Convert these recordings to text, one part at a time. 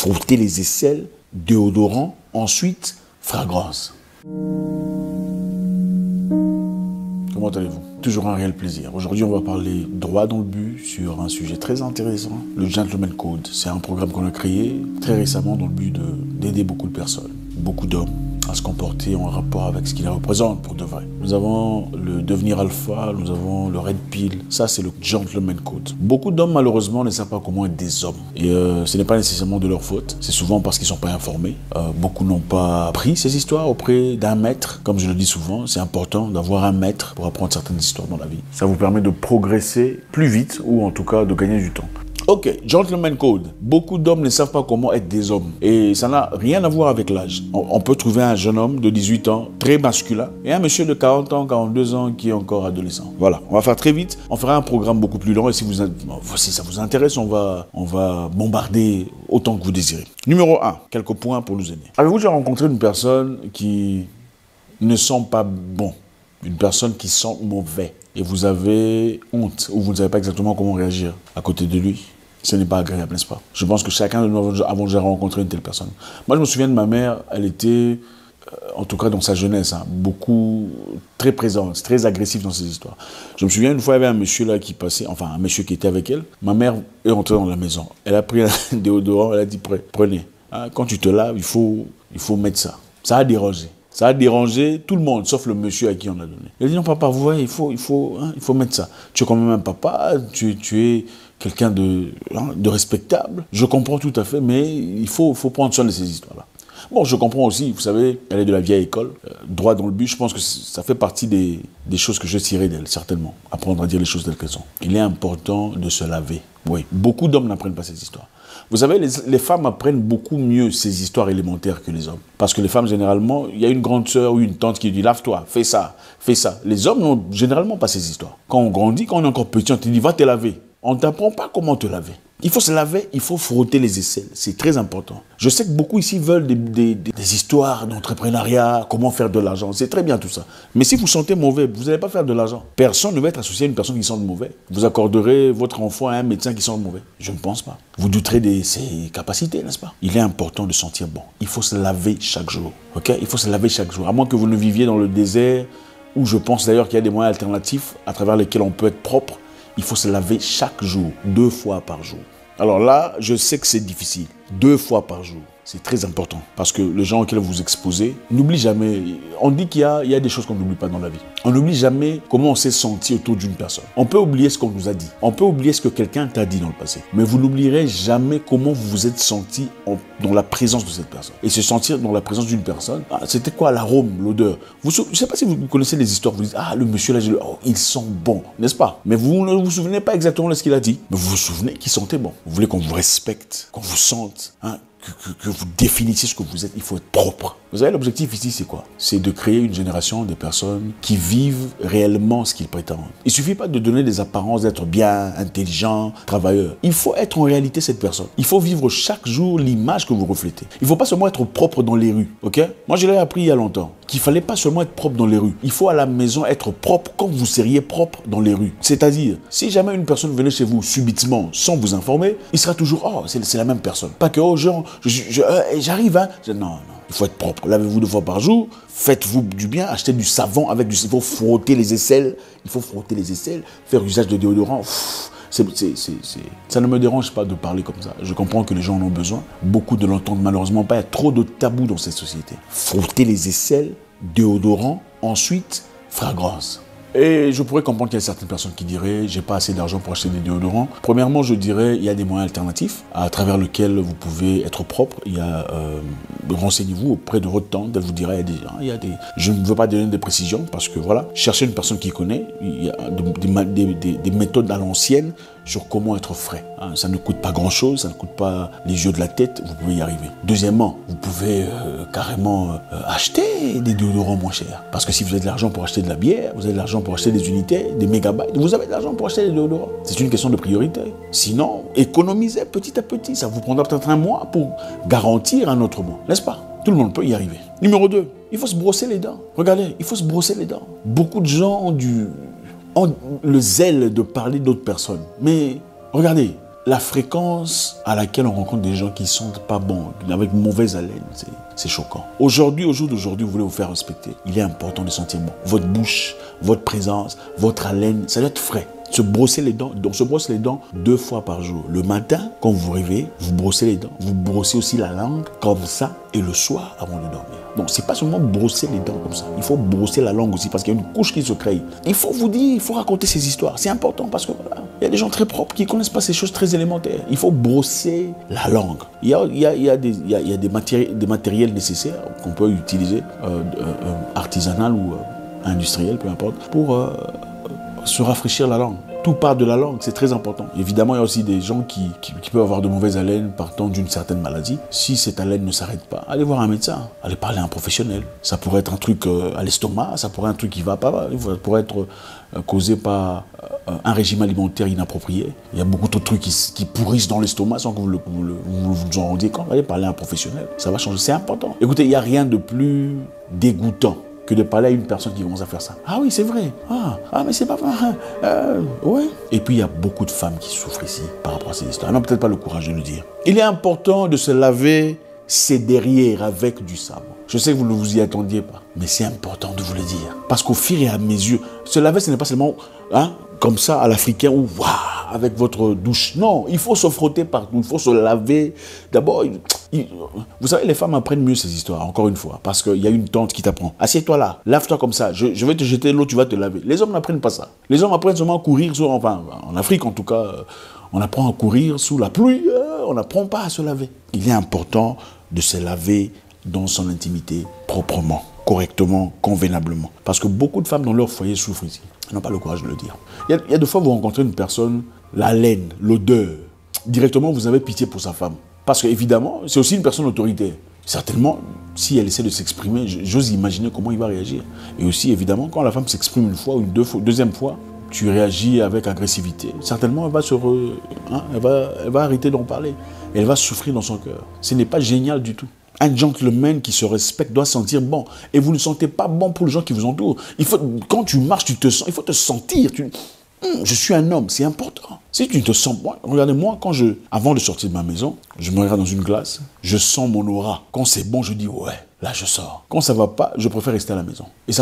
frotter les aisselles, déodorant, ensuite fragrance. Comment allez-vous? Toujours un réel plaisir. Aujourd'hui, on va parler droit dans le but sur un sujet très intéressant, le Gentleman Code. C'est un programme qu'on a créé très récemment dans le but d'aider beaucoup de personnes, beaucoup d'hommes à se comporter en rapport avec ce qu'il représente pour de vrai. Nous avons le devenir alpha, nous avons le red pill, ça c'est le Gentleman Code. Beaucoup d'hommes malheureusement ne savent pas comment être des hommes. Et ce n'est pas nécessairement de leur faute, c'est souvent parce qu'ils ne sont pas informés. Beaucoup n'ont pas appris ces histoires auprès d'un maître. Comme je le dis souvent, c'est important d'avoir un maître pour apprendre certaines histoires dans la vie. Ça vous permet de progresser plus vite ou en tout cas de gagner du temps. Ok, Gentleman Code. Beaucoup d'hommes ne savent pas comment être des hommes. Et ça n'a rien à voir avec l'âge. On peut trouver un jeune homme de 18 ans, très masculin, et un monsieur de 40 ans, 42 ans qui est encore adolescent. Voilà, on va faire très vite. On fera un programme beaucoup plus long et si ça vous intéresse, on va bombarder autant que vous désirez. Numéro 1, quelques points pour nous aider. Avez-vous déjà rencontré une personne qui ne sent pas bon? Une personne qui sent mauvais et vous avez honte ou vous ne savez pas exactement comment réagir à côté de lui? Ce n'est pas agréable, n'est-ce pas? Je pense que chacun de nous avons déjà rencontré une telle personne. Moi, je me souviens de ma mère, elle était, en tout cas dans sa jeunesse, très présente, très agressive dans ses histoires. Je me souviens une fois, il y avait un monsieur là qui passait, enfin un monsieur qui était avec elle. Ma mère est entrée dans la maison. Elle a pris un déodorant, elle a dit, prenez. Hein, quand tu te laves, il faut mettre ça. Ça a dérangé. Ça a dérangé tout le monde, sauf le monsieur à qui on a donné. Il a dit, non papa, vous voyez, il faut mettre ça. Tu es quand même un papa, tu es quelqu'un de respectable. Je comprends tout à fait, mais il faut prendre soin de ces histoires-là. Bon, je comprends aussi, vous savez, elle est de la vieille école, droit dans le but, je pense que ça fait partie des choses que je tirerai d'elle, certainement. Apprendre à dire les choses telles qu'elles sont. Il est important de se laver. Oui, beaucoup d'hommes n'apprennent pas ces histoires. Vous savez, les femmes apprennent beaucoup mieux ces histoires élémentaires que les hommes. Parce que les femmes, généralement, il y a une grande sœur ou une tante qui dit « lave-toi, fais ça, fais ça ». Les hommes n'ont généralement pas ces histoires. Quand on grandit, quand on est encore petit, on te dit « va te laver ». On ne t'apprend pas comment te laver. Il faut se laver, il faut frotter les aisselles. C'est très important. Je sais que beaucoup ici veulent des histoires d'entrepreneuriat, comment faire de l'argent. C'est très bien tout ça. Mais si vous sentez mauvais, vous n'allez pas faire de l'argent. Personne ne va être associé à une personne qui sent mauvais. Vous accorderez votre enfant à un médecin qui sent mauvais. Je ne pense pas. Vous douterez de ses capacités, n'est-ce pas? Il est important de sentir bon. Il faut se laver chaque jour. Ok? Il faut se laver chaque jour. À moins que vous ne viviez dans le désert, où je pense d'ailleurs qu'il y a des moyens alternatifs à travers lesquels on peut être propre. Il faut se laver chaque jour, 2 fois par jour. Alors là, je sais que c'est difficile. 2 fois par jour. C'est très important. Parce que les gens auxquels vous vous exposez, n'oublie jamais. On dit qu'il y a des choses qu'on n'oublie pas dans la vie. On n'oublie jamais comment on s'est senti autour d'une personne. On peut oublier ce qu'on nous a dit. On peut oublier ce que quelqu'un t'a dit dans le passé. Mais vous n'oublierez jamais comment vous vous êtes senti dans la présence de cette personne. Et se sentir dans la présence d'une personne, c'était quoi l'arôme, l'odeur? Je ne sais pas si vous connaissez les histoires. Vous dites, le monsieur là, il sent bon, n'est-ce pas? Mais vous ne vous souvenez pas exactement de ce qu'il a dit. Mais vous vous souvenez qu'il sentait bon. Vous voulez qu'on vous respecte, qu'on vous sente, que vous définissiez ce que vous êtes, il faut être propre. Vous savez, l'objectif ici, c'est quoi? C'est de créer une génération de personnes qui vivent réellement ce qu'ils prétendent. Il ne suffit pas de donner des apparences d'être bien, intelligent, travailleur. Il faut être en réalité cette personne. Il faut vivre chaque jour l'image que vous reflétez. Il ne faut pas seulement être propre dans les rues, ok? Moi, je l'ai appris il y a longtemps, qu'il ne fallait pas seulement être propre dans les rues. Il faut à la maison être propre comme vous seriez propre dans les rues. C'est-à-dire, si jamais une personne venait chez vous subitement, sans vous informer, il sera toujours, c'est la même personne. Pas que, j'arrive, hein. Non. Il faut être propre. Lavez-vous 2 fois par jour. Faites-vous du bien. Achetez du savon avec il faut frotter les aisselles. Il faut frotter les aisselles. Faire usage de déodorant. Ça ne me dérange pas de parler comme ça. Je comprends que les gens en ont besoin. Beaucoup ne l'entendent malheureusement pas. Il y a trop de tabous dans cette société. Frotter les aisselles, déodorant. Ensuite, fragrance. Et je pourrais comprendre qu'il y a certaines personnes qui diraient « j'ai pas assez d'argent pour acheter des déodorants ». Premièrement, je dirais il y a des moyens alternatifs à travers lesquels vous pouvez être propre. Il y a renseignez-vous auprès de votre tante, elle vous dira je ne veux pas donner des précisions parce que voilà, cherchez une personne qui connaît. Il y a des méthodes à l'ancienne sur comment être frais. Ça ne coûte pas grand-chose, ça ne coûte pas les yeux de la tête, vous pouvez y arriver. Deuxièmement, vous pouvez carrément acheter des déodorants moins chers. Parce que si vous avez de l'argent pour acheter de la bière, vous avez de l'argent pour acheter des unités, des mégabytes, vous avez de l'argent pour acheter des déodorants. C'est une question de priorité. Sinon, économisez petit à petit. Ça vous prendra peut-être un mois pour garantir un autre mois. N'est-ce pas? Tout le monde peut y arriver. Numéro 2, il faut se brosser les dents. Regardez, il faut se brosser les dents. Beaucoup de gens ont le zèle de parler d'autres personnes. Mais regardez, la fréquence à laquelle on rencontre des gens qui sentent pas bon, avec mauvaise haleine, c'est choquant. Aujourd'hui, au jour d'aujourd'hui, vous voulez vous faire respecter. Il est important de sentir bon. Votre bouche, votre présence, votre haleine, ça doit être frais. Se brosser les dents, donc se brosse les dents 2 fois par jour. Le matin, quand vous vous réveillez, vous brossez les dents. Vous brossez aussi la langue comme ça et le soir avant de dormir. Donc c'est pas seulement brosser les dents comme ça. Il faut brosser la langue aussi parce qu'il y a une couche qui se crée. Il faut vous dire, il faut raconter ces histoires. C'est important parce que voilà, il y a des gens très propres qui ne connaissent pas ces choses très élémentaires. Il faut brosser la langue. Il y a des matériels nécessaires qu'on peut utiliser, artisanal ou industriel, peu importe, pour se rafraîchir la langue. Tout part de la langue, c'est très important. Évidemment, il y a aussi des gens qui peuvent avoir de mauvaises haleines partant d'une certaine maladie. Si cette haleine ne s'arrête pas, allez voir un médecin, allez parler à un professionnel. Ça pourrait être un truc à l'estomac, ça pourrait être un truc qui ne va pas, ça pourrait être causé par un régime alimentaire inapproprié. Il y a beaucoup de trucs qui pourrissent dans l'estomac sans que vous vous en rendiez compte. Allez parler à un professionnel, ça va changer, c'est important. Écoutez, il n'y a rien de plus dégoûtant que de parler à une personne qui commence à faire ça. Ah oui, c'est vrai. Ah mais c'est pas vrai. Ouais. Et puis, il y a beaucoup de femmes qui souffrent ici par rapport à ces histoires. Elles n'ont peut-être pas le courage de le dire. Il est important de se laver ses derrières avec du savon. Je sais que vous ne vous y attendiez pas, mais c'est important de vous le dire. Parce qu'au fur et à mesure, se laver, ce n'est pas seulement comme ça à l'africain ou avec votre douche. Non, il faut se frotter partout, il faut se laver. D'abord, vous savez, les femmes apprennent mieux ces histoires, encore une fois, parce qu'il y a une tante qui t'apprend. Assieds-toi là, lave-toi comme ça, je vais te jeter l'eau, tu vas te laver. Les hommes n'apprennent pas ça. Les hommes apprennent seulement à courir, enfin, en Afrique en tout cas, on apprend à courir sous la pluie, on n'apprend pas à se laver. Il est important de se laver dans son intimité proprement, correctement, convenablement. Parce que beaucoup de femmes dans leur foyer souffrent ici. Elles n'ont pas le courage de le dire. Il y a des fois, vous rencontrez une personne, la laine, l'odeur, directement, vous avez pitié pour sa femme. Parce qu'évidemment, c'est aussi une personne autoritaire. Certainement, si elle essaie de s'exprimer, j'ose imaginer comment il va réagir. Et aussi, évidemment, quand la femme s'exprime une fois ou deuxième fois, tu réagis avec agressivité. Certainement, elle va arrêter d'en parler. Elle va souffrir dans son cœur. Ce n'est pas génial du tout. Un gentleman qui se respecte doit sentir bon. Et vous ne sentez pas bon pour les gens qui vous entourent. Quand tu marches, tu te sens, il faut te sentir. Je suis un homme, c'est important. Si tu te sens bon, regardez-moi, avant de sortir de ma maison, je me regarde dans une glace, je sens mon aura. Quand c'est bon, je dis ouais, là je sors. Quand ça va pas, je préfère rester à la maison. Et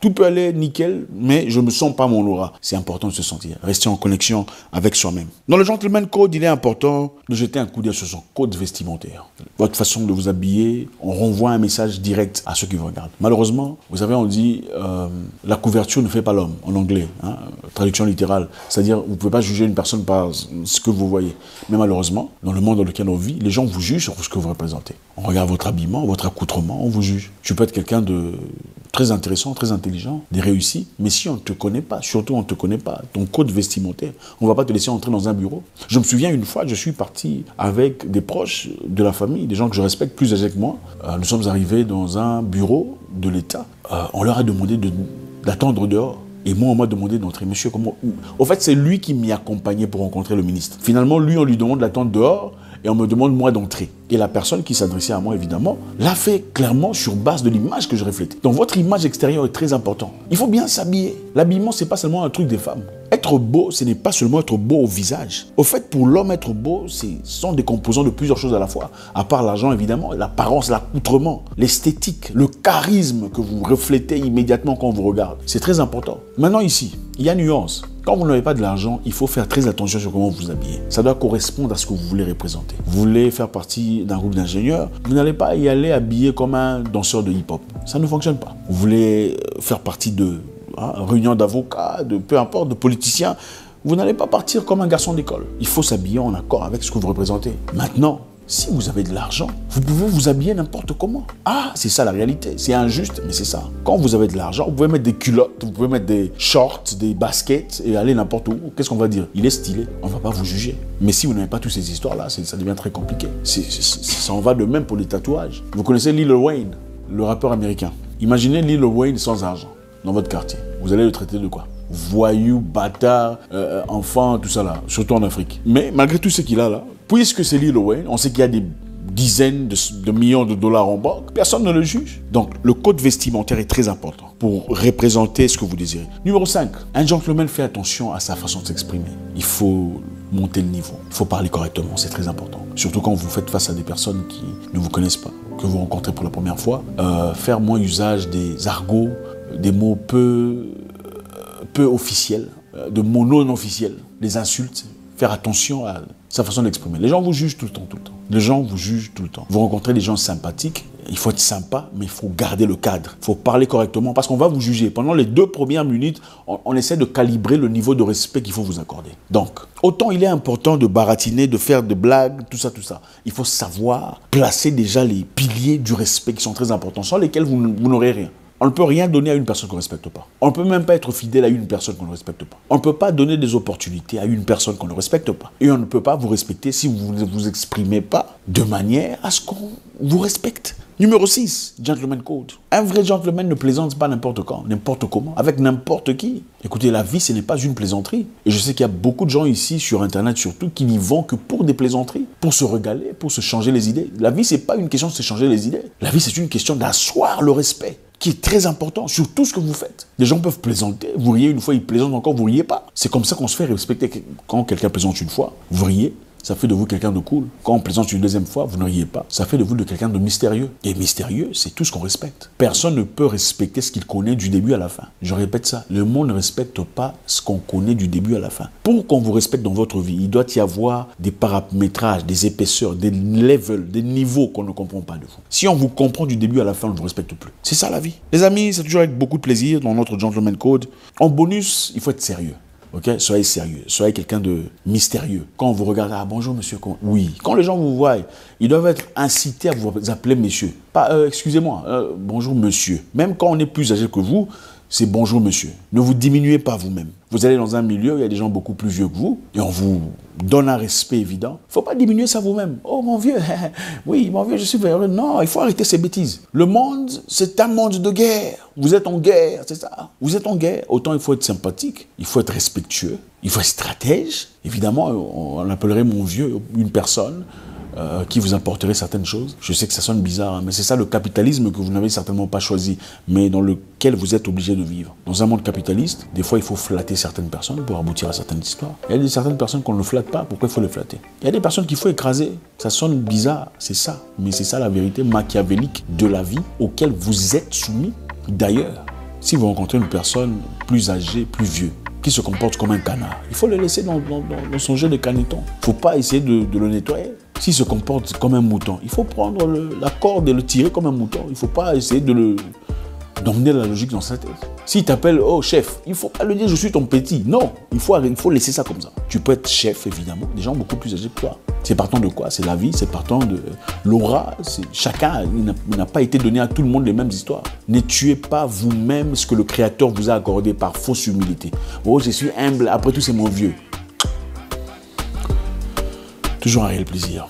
tout peut aller nickel, mais je ne me sens pas mon aura. C'est important de se sentir, rester en connexion avec soi-même. Dans le Gentleman Code, il est important de jeter un coup d'œil sur son code vestimentaire. Votre façon de vous habiller, on renvoie un message direct à ceux qui vous regardent. Malheureusement, vous savez, on dit la couverture ne fait pas l'homme, en anglais, traduction littérale. C'est-à-dire, vous ne pouvez pas juger une personne par ce que vous voyez. Mais malheureusement, dans le monde dans lequel on vit, les gens vous jugent sur ce que vous représentez. On regarde votre habillement, votre accoutrement, on vous juge. Tu peux être quelqu'un de très intéressant, très intelligent, de réussi, mais si on ne te connaît pas, surtout on ne te connaît pas, ton code vestimentaire, on ne va pas te laisser entrer dans un bureau. Je me souviens une fois, je suis parti avec des proches de la famille, des gens que je respecte plus âgés que moi. Nous sommes arrivés dans un bureau de l'État. On leur a demandé d'attendre dehors. Et moi, on m'a demandé d'entrer. Monsieur, comment... Au fait, c'est lui qui m'y accompagnait pour rencontrer le ministre. Finalement, lui, on lui demande d'attendre dehors et on me demande, moi, d'entrer. Et la personne qui s'adressait à moi, évidemment, l'a fait clairement sur base de l'image que je reflète. Donc, votre image extérieure est très importante. Il faut bien s'habiller. L'habillement, ce n'est pas seulement un truc des femmes. Être beau, ce n'est pas seulement être beau au visage. Au fait, pour l'homme, être beau, ce sont des composants de plusieurs choses à la fois. À part l'argent, évidemment, l'apparence, l'accoutrement, l'esthétique, le charisme que vous reflétez immédiatement quand on vous regarde. C'est très important. Maintenant, ici, il y a nuance. Quand vous n'avez pas de l'argent, il faut faire très attention sur comment vous vous habillez. Ça doit correspondre à ce que vous voulez représenter. Vous voulez faire partie d'un groupe d'ingénieurs, vous n'allez pas y aller habillé comme un danseur de hip-hop. Ça ne fonctionne pas. Vous voulez faire partie de réunion d'avocats, peu importe, de politiciens, vous n'allez pas partir comme un garçon d'école. Il faut s'habiller en accord avec ce que vous représentez. Maintenant, si vous avez de l'argent, vous pouvez vous habiller n'importe comment. Ah, c'est ça la réalité. C'est injuste, mais c'est ça. Quand vous avez de l'argent, vous pouvez mettre des culottes, vous pouvez mettre des shorts, des baskets et aller n'importe où. Qu'est-ce qu'on va dire? Il est stylé. On ne va pas vous juger. Mais si vous n'avez pas toutes ces histoires-là, ça devient très compliqué. Ça en va de même pour les tatouages. Vous connaissez Lil Wayne, le rappeur américain. Imaginez Lil Wayne sans argent dans votre quartier. Vous allez le traiter de quoi? Voyou, bâtard, enfant, tout ça là, surtout en Afrique. Mais malgré tout ce qu'il a là, puisque c'est Lil Wayne, on sait qu'il y a des dizaines de millions de dollars en banque, personne ne le juge. Donc le code vestimentaire est très important pour représenter ce que vous désirez. Numéro 5, un gentleman fait attention à sa façon de s'exprimer. Il faut monter le niveau. Il faut parler correctement, c'est très important. Surtout quand vous faites face à des personnes qui ne vous connaissent pas, que vous rencontrez pour la première fois. Faire moins usage des argots, des mots peu officiels, de mots non officiels, des insultes. Faire attention à sa façon d'exprimer. Les gens vous jugent tout le temps. Les gens vous jugent tout le temps. Vous rencontrez des gens sympathiques, il faut être sympa, mais il faut garder le cadre. Il faut parler correctement parce qu'on va vous juger. Pendant les 2 premières minutes, on essaie de calibrer le niveau de respect qu'il faut vous accorder. Donc, autant il est important de baratiner, de faire des blagues, tout ça. Il faut savoir placer déjà les piliers du respect qui sont très importants, sans lesquels vous n'aurez rien. On ne peut rien donner à une personne qu'on ne respecte pas. On ne peut même pas être fidèle à une personne qu'on ne respecte pas. On ne peut pas donner des opportunités à une personne qu'on ne respecte pas. Et on ne peut pas vous respecter si vous ne vous exprimez pas de manière à ce qu'on vous respecte. Numéro 6, Gentleman Code. Un vrai gentleman ne plaisante pas n'importe quand, n'importe comment, avec n'importe qui. Écoutez, la vie, ce n'est pas une plaisanterie. Et je sais qu'il y a beaucoup de gens ici, sur Internet surtout, qui n'y vont que pour des plaisanteries, pour se régaler, pour se changer les idées. La vie, ce n'est pas une question de se changer les idées. La vie, c'est une question d'asseoir le respect, qui est très important sur tout ce que vous faites. Les gens peuvent plaisanter, vous riez une fois, ils plaisantent encore, vous riez pas. C'est comme ça qu'on se fait respecter. Quand quelqu'un plaisante une fois, vous riez. Ça fait de vous quelqu'un de cool. Quand on plaisante une deuxième fois, vous ne riez pas. Ça fait de vous quelqu'un de mystérieux. Et mystérieux, c'est tout ce qu'on respecte. Personne ne peut respecter ce qu'il connaît du début à la fin. Je répète ça. Le monde ne respecte pas ce qu'on connaît du début à la fin. Pour qu'on vous respecte dans votre vie, il doit y avoir des paramétrages, des épaisseurs, des levels, des niveaux qu'on ne comprend pas de vous. Si on vous comprend du début à la fin, on ne vous respecte plus. C'est ça la vie. Les amis, c'est toujours avec beaucoup de plaisir dans notre Gentleman Code. En bonus, il faut être sérieux. Ok, soyez sérieux, soyez quelqu'un de mystérieux. Quand on vous regarde, ah bonjour monsieur, oui. Quand les gens vous voient, ils doivent être incités à vous appeler monsieur. Pas, excusez-moi, bonjour monsieur. Même quand on est plus âgé que vous, c'est bonjour monsieur. Ne vous diminuez pas vous-même. Vous allez dans un milieu, il y a des gens beaucoup plus vieux que vous, et on vous donne un respect évident. Il ne faut pas diminuer ça vous-même. Oh mon vieux, oui mon vieux, je suis véreux. Non, il faut arrêter ces bêtises. Le monde, c'est un monde de guerre. Vous êtes en guerre, c'est ça. Vous êtes en guerre. Autant il faut être sympathique, il faut être respectueux, il faut être stratège. Évidemment, on appellerait mon vieux une personne qui vous apporterait certaines choses. Je sais que ça sonne bizarre, hein, mais c'est ça le capitalisme que vous n'avez certainement pas choisi, mais dans lequel vous êtes obligé de vivre. Dans un monde capitaliste, des fois il faut flatter certaines personnes pour aboutir à certaines histoires. Il y a certaines personnes qu'on ne flatte pas, pourquoi il faut les flatter? Il y a des personnes qu'il faut écraser. Ça sonne bizarre, c'est ça. Mais c'est ça la vérité machiavélique de la vie auquel vous êtes soumis. D'ailleurs, si vous rencontrez une personne plus âgée, plus vieux, qui se comporte comme un canard, il faut le laisser dans son jeu de caneton. Il ne faut pas essayer de le nettoyer. S'il se comporte comme un mouton, il faut prendre la corde et le tirer comme un mouton. Il ne faut pas essayer d'emmener la logique dans sa tête. S'il t'appelle, oh chef, il ne faut pas le dire, je suis ton petit. Non, il faut laisser ça comme ça. Tu peux être chef, évidemment, des gens beaucoup plus âgés que toi. C'est partant de quoi? C'est la vie, c'est partant de l'aura. Chacun, il n'a pas été donné à tout le monde les mêmes histoires. Ne tuez pas vous-même ce que le Créateur vous a accordé par fausse humilité. Oh, je suis humble, après tout, c'est mon vieux. Toujours un réel plaisir.